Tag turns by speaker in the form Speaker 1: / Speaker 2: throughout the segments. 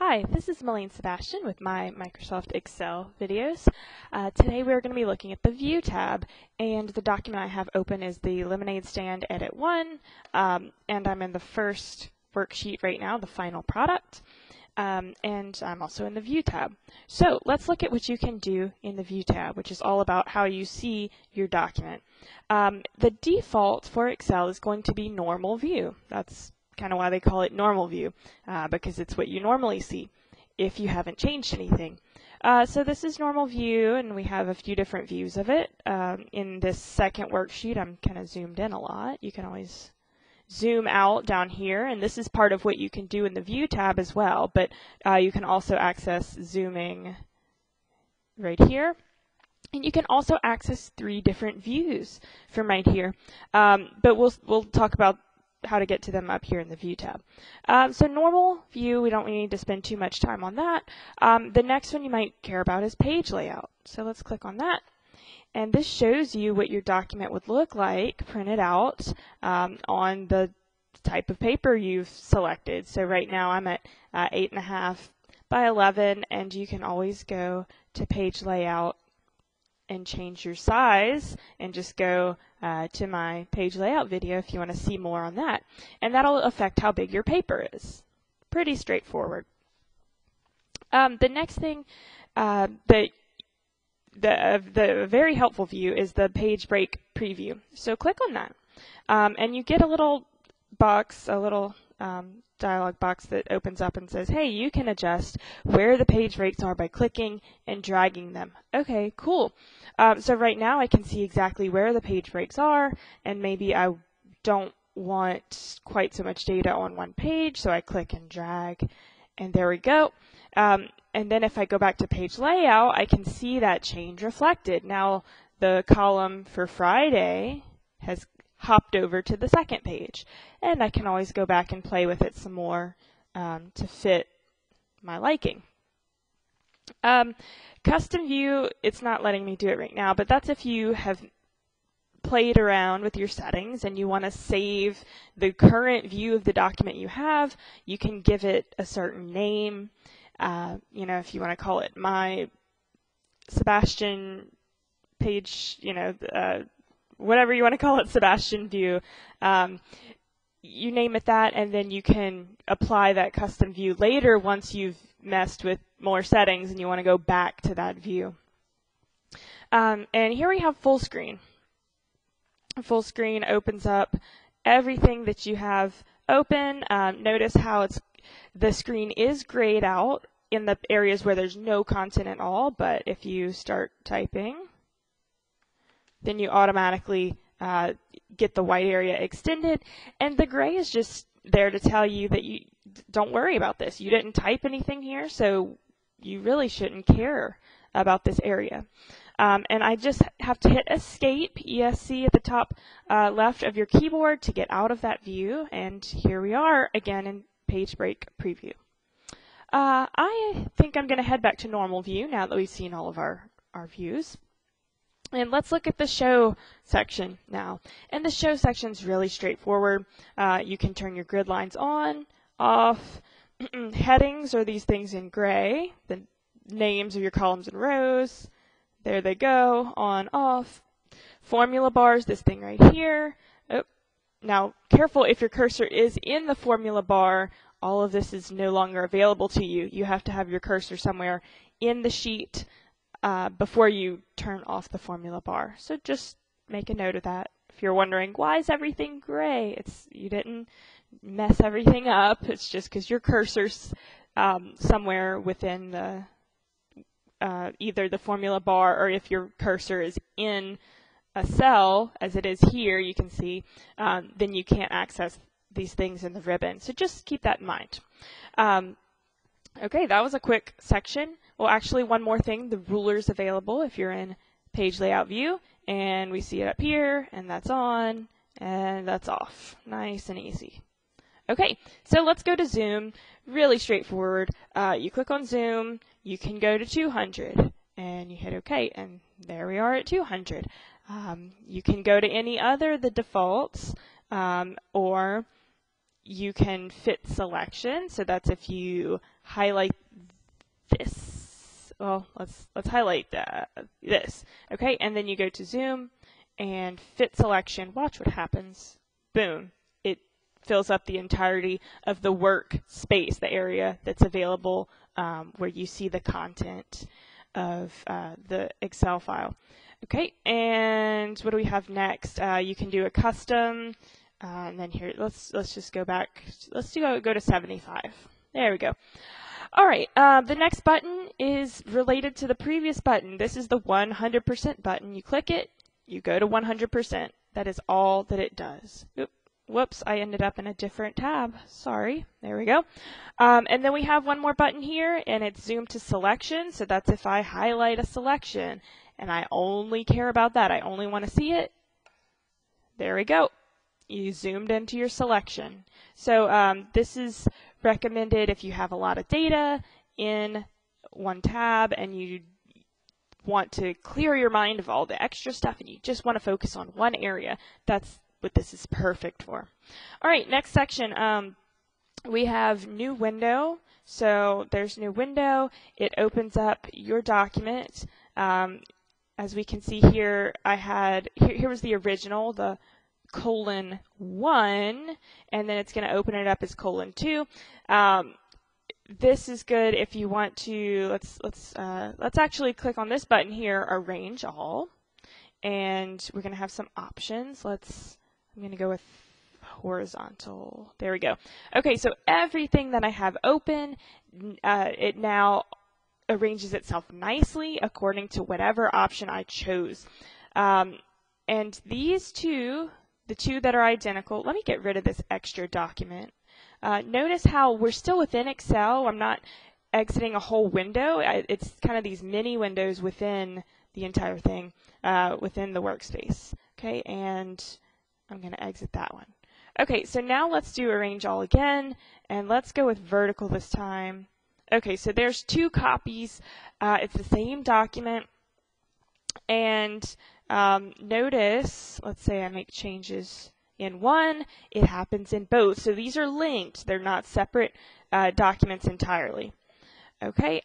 Speaker 1: Hi, this is Malene Sebastian with my Microsoft Excel videos. Today we're going to be looking at the View tab, and the document I have open is the Lemonade Stand Edit 1, and I'm in the first worksheet right now, the final product, and I'm also in the View tab. So let's look at what you can do in the View tab, which is all about how you see your document. The default for Excel is going to be Normal View. That's kind of why they call it Normal View, because it's what you normally see if you haven't changed anything. So this is Normal View, and we have a few different views of it. In this second worksheet, I'm kind of zoomed in a lot. You can always zoom out down here, and this is part of what you can do in the View tab as well, but you can also access zooming right here. And you can also access 3 different views from right here, but we'll talk about how to get to them up here in the View tab. So Normal View, we don't need to spend too much time on that. The next one you might care about is Page Layout. So let's click on that. And this shows you what your document would look like printed out on the type of paper you've selected. So right now I'm at 8.5 by 11, and you can always go to Page Layout and change your size and just go to my page layout video if you want to see more on that. And that'll affect how big your paper is. Pretty straightforward. The next thing, the very helpful view is the page break preview. So click on that. And you get a little box, a little dialog box that opens up and says, hey, you can adjust where the page breaks are by clicking and dragging them. Okay, cool. So right now I can see exactly where the page breaks are, and maybe I don't want quite so much data on one page, so I click and drag, and there we go. And then if I go back to page layout, I can see that change reflected. Now the column for Friday has hopped over to the second page, and I can always go back and play with it some more to fit my liking. Custom view, it's not letting me do it right now, but that's if you have played around with your settings and you want to save the current view of the document you have. You can give it a certain name. You know, if you want to call it my Sebastian page, you know, whatever you want to call it, Sebastian view, you name it that, and then you can apply that custom view later once you've messed with more settings and you want to go back to that view. And here we have full screen. Full screen opens up everything that you have open. Notice how the screen is grayed out in the areas where there's no content at all, but if you start typing, then you automatically get the white area extended, and the gray is just there to tell you that you don't worry about this. You didn't type anything here, so you really shouldn't care about this area. And I just have to hit Escape, ESC, at the top left of your keyboard to get out of that view, and here we are again in Page Break Preview. I think I'm going to head back to Normal View now that we've seen all of our views. And let's look at the Show section now. And the Show section is really straightforward. You can turn your grid lines on, off. Headings are these things in gray. The names of your columns and rows. There they go, on, off. Formula bars, this thing right here. Oh. Now, careful, if your cursor is in the formula bar, all of this is no longer available to you. You have to have your cursor somewhere in the sheet before you turn off the formula bar. So just make a note of that. If you're wondering, why is everything gray? You didn't mess everything up. It's just because your cursor's somewhere within the either the formula bar, or if your cursor is in a cell, as it is here, you can see, then you can't access these things in the ribbon. So just keep that in mind. Okay, that was a quick section. Well, actually, one more thing, the ruler's available if you're in Page Layout View, and we see it up here, and that's on, and that's off. Nice and easy. Okay, so let's go to Zoom. Really straightforward. You click on Zoom, you can go to 200, and you hit OK, and there we are at 200. You can go to any other of the defaults, or you can fit selection. So that's if you highlight this. Well, let's highlight this. Okay, and then you go to zoom and fit selection. Watch what happens. Boom. It fills up the entirety of the workspace, the area that's available where you see the content of the Excel file. Okay, and what do we have next? You can do a custom, and then here, let's just go back. Let's go to 75. There we go. All right, the next button is related to the previous button. This is the 100% button. You click it, you go to 100%. That is all that it does. Oop. Whoops, I ended up in a different tab. Sorry. There we go. And then we have one more button here, and it's zoom to selection. So that's if I highlight a selection, and I only care about that. I only want to see it. There we go. You zoomed into your selection. So this is recommended if you have a lot of data in one tab and you want to clear your mind of all the extra stuff and you just want to focus on one area. That's what this is perfect for. All right, next section. We have new window. So there's new window. It opens up your document. As we can see here, here was the original, the :1, and then it's going to open it up as :2. This is good if you want to. Let's actually click on this button here, arrange all, and we're going to have some options. I'm going to go with horizontal. There we go. Okay, so everything that I have open, it now arranges itself nicely according to whatever option I chose. And these two, the two that are identical, let me get rid of this extra document. Notice how we're still within Excel. I'm not exiting a whole window. It's kind of these mini windows within the entire thing, within the workspace. Okay, and I'm going to exit that one. Okay, so now let's do arrange all again, and let's go with vertical this time. Okay, so there's two copies. It's the same document, and notice, let's say I make changes in one, it happens in both. So these are linked. They're not separate documents entirely. Okay,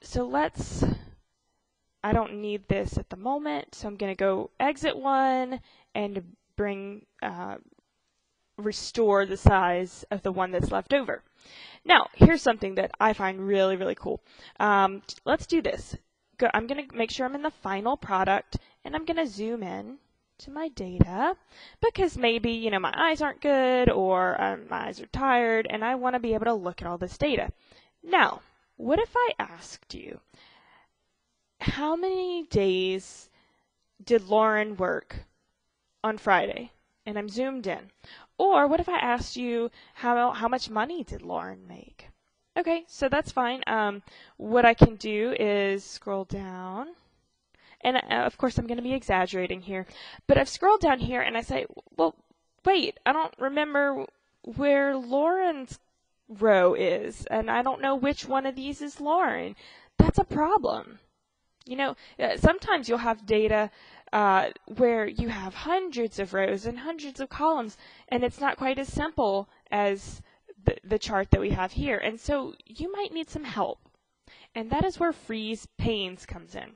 Speaker 1: so I don't need this at the moment, so I'm going to go exit one and restore the size of the one that's left over. Now, here's something that I find really, really cool. Let's do this. I'm going to make sure I'm in the final product, and I'm going to zoom in to my data because maybe, my eyes aren't good or my eyes are tired, and I want to be able to look at all this data. Now, what if I asked you, how many days did Lauren work on Friday? And I'm zoomed in. Or what if I asked you, how much money did Lauren make? Okay, so that's fine. What I can do is scroll down. And of course, I'm going to be exaggerating here. But I've scrolled down here and I say, well, wait, I don't remember where Lauren's row is. And I don't know which one of these is Lauren. That's a problem. Sometimes you'll have data where you have hundreds of rows and hundreds of columns, and it's not quite as simple as the chart that we have here. And so you might need some help. And that is where Freeze Panes comes in.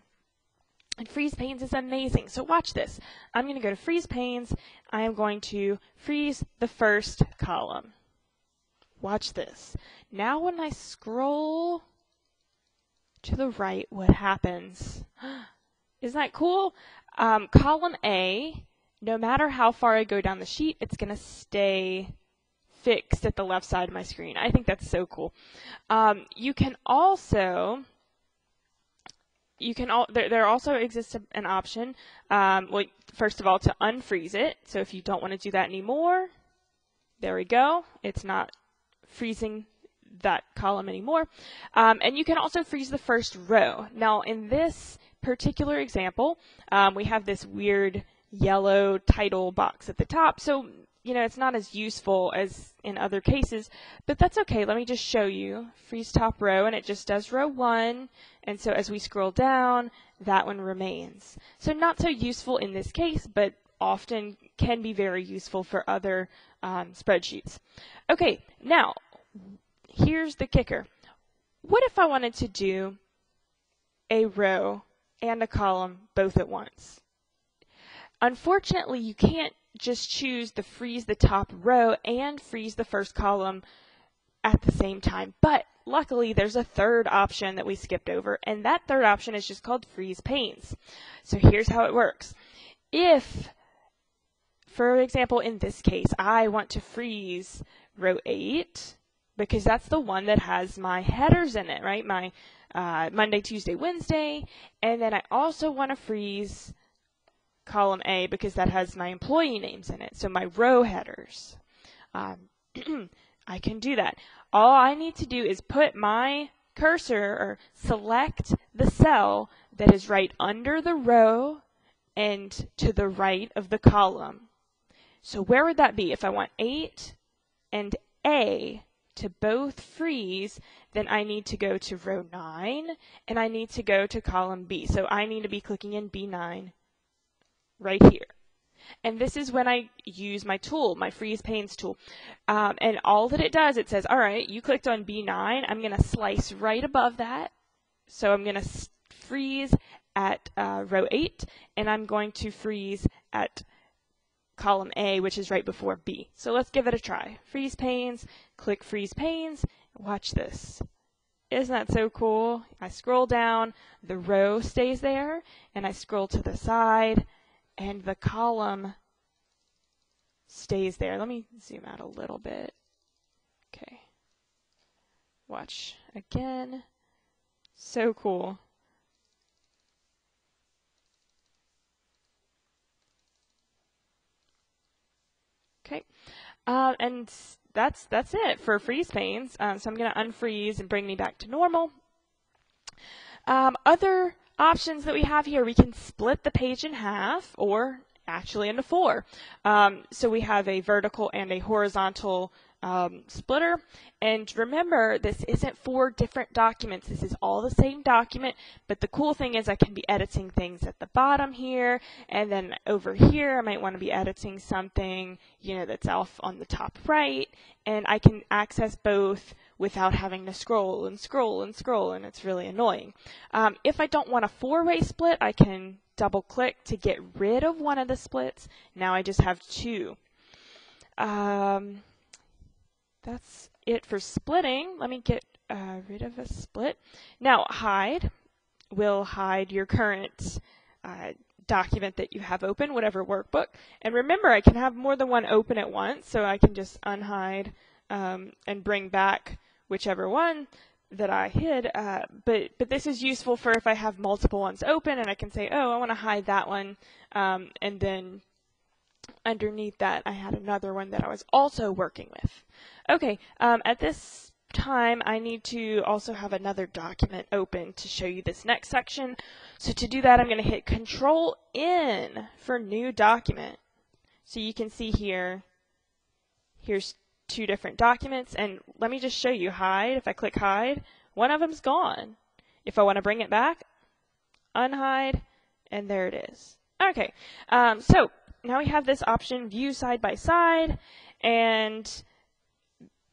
Speaker 1: And Freeze Panes is amazing. So watch this. I'm going to go to Freeze Panes. I am going to freeze the first column. Watch this. Now when I scroll to the right, what happens? Isn't that cool? Column A, no matter how far I go down the sheet, it's going to stay fixed at the left side of my screen. I think that's so cool. You can also, there also exists an option, well, first of all, to unfreeze it. So if you don't want to do that anymore, there we go. It's not freezing that column anymore. And you can also freeze the first row. Now, in this particular example, we have this weird yellow title box at the top. So, it's not as useful as in other cases, but that's okay. Let me just show you. Freeze top row, and it just does row 1. And so as we scroll down, that one remains. So not so useful in this case, but often can be very useful for other spreadsheets. Okay, now here's the kicker. What if I wanted to do a row and a column both at once? Unfortunately, you can't just choose to freeze the top row and freeze the first column at the same time. But luckily, there's a third option that we skipped over, and that third option is just called freeze panes. So here's how it works. If, for example, in this case, I want to freeze row 8, because that's the one that has my headers in it, right? My Monday, Tuesday, Wednesday, and then I also want to freeze column A because that has my employee names in it, so my row headers. I can do that. All I need to do is put my cursor or select the cell that is right under the row and to the right of the column. So where would that be? If I want 8 and A to both freeze, then I need to go to row 9 and I need to go to column B. So I need to be clicking in B9 right here. And this is when I use my tool, my freeze panes tool. And all that it does, it says, all right, you clicked on B9. I'm going to slice right above that. So I'm going to freeze at row 8, and I'm going to freeze at column A, which is right before B. So let's give it a try. Freeze panes, click freeze panes. Watch this. Isn't that so cool? I scroll down, the row stays there, and I scroll to the side, and the column stays there. Let me zoom out a little bit. Okay. Watch again. So cool. Okay. And that's it for freeze panes. So I'm going to unfreeze and bring me back to normal. Other options that we have here, we can split the page in half, or actually into 4. So we have a vertical and a horizontal splitter. And remember, this isn't 4 different documents. This is all the same document, but the cool thing is I can be editing things at the bottom here, and then over here I might want to be editing something, that's off on the top right, and I can access both without having to scroll and scroll and scroll, and it's really annoying. If I don't want a 4-way split, I can double click to get rid of one of the splits. Now I just have 2. That's it for splitting. Let me get rid of a split. Now hide will hide your current document that you have open, whatever workbook. And remember, I can have more than one open at once, so I can just unhide and bring back whichever one that I hid. But this is useful for if I have multiple ones open and I can say, oh, I want to hide that one, and then underneath that I had another one that I was also working with. Okay, at this time I need to also have another document open to show you this next section. So to do that, I'm going to hit Control N for new document. So you can see here, here's 2 different documents, and let me just show you hide. If I click hide, one of them's gone. If I want to bring it back, unhide, and there it is. Okay, so now we have this option, view side by side, and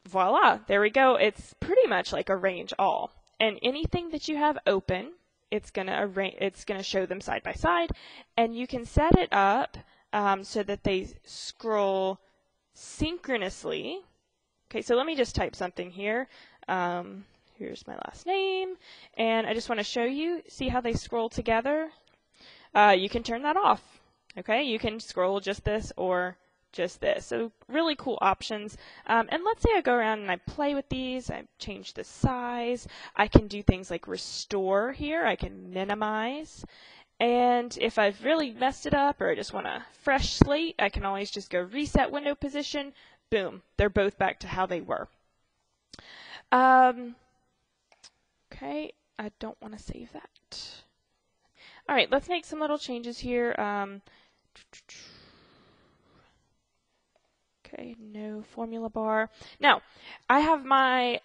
Speaker 1: voila, there we go. It's pretty much like arrange all. And anything that you have open, it's gonna show them side by side, and you can set it up so that they scroll synchronously. Okay, so let me just type something here. Here's my last name, and I just want to show you, see how they scroll together? You can turn that off. Okay, you can scroll just this or just this. So really cool options. And let's say I go around and I play with these. I change the size. I can do things like restore here. I can minimize. And if I've really messed it up or I just want a fresh slate, I can always just go reset window position. Boom, they're both back to how they were. Okay, I don't want to save that. All right, let's make some little changes here. Okay, no formula bar. Now, I have my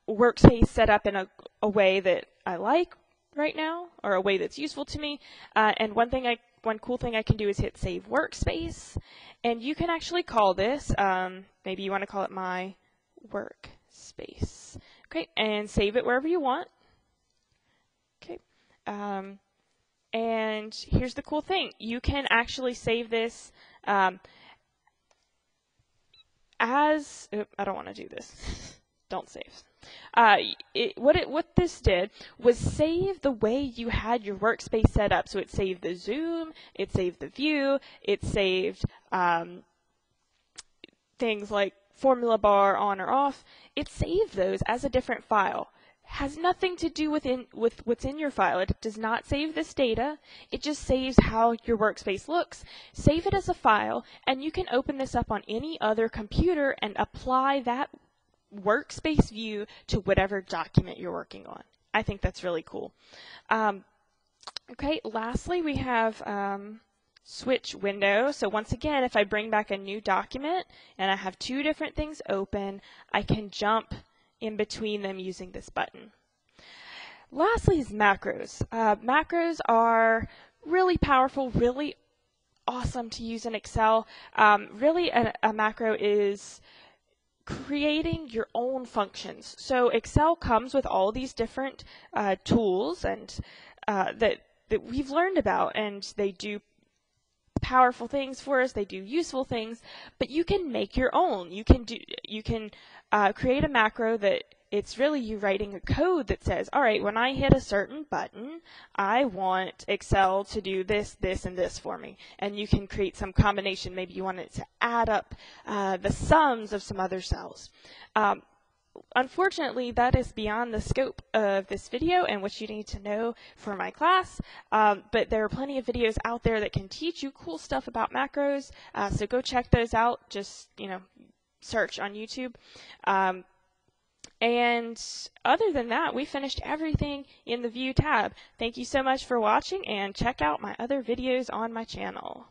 Speaker 1: workspace set up in a way that I like right now, or a way that's useful to me. And one thing I one cool thing I can do is hit Save Workspace, and you can actually call this, maybe you want to call it My Workspace. Okay, and save it wherever you want. Okay, and here's the cool thing. You can actually save this as, I don't want to do this. Don't save. What this did was save the way you had your workspace set up. So it saved the zoom, it saved the view, it saved things like formula bar on or off. It saved those as a different file. Has nothing to do with what's in your file. It does not save this data. It just saves how your workspace looks. Save it as a file, and you can open this up on any other computer and apply that workspace view to whatever document you're working on. I think that's really cool. Okay, lastly we have switch window. So once again, if I bring back a new document and I have two different things open, I can jump in between them using this button. Lastly is macros. Macros are really powerful, really awesome to use in Excel. Really a macro is creating your own functions. So Excel comes with all these different tools and that we've learned about, and they do powerful things for us, they do useful things, but you can make your own. You can create a macro that it's really you writing a code that says, all right, when I hit a certain button, I want Excel to do this, this, and this for me. And you can create some combination. Maybe you want it to add up the sums of some other cells. Unfortunately, that is beyond the scope of this video and what you need to know for my class, but there are plenty of videos out there that can teach you cool stuff about macros, so go check those out. Just, search on YouTube. And other than that, we finished everything in the View tab. Thank you so much for watching, and check out my other videos on my channel.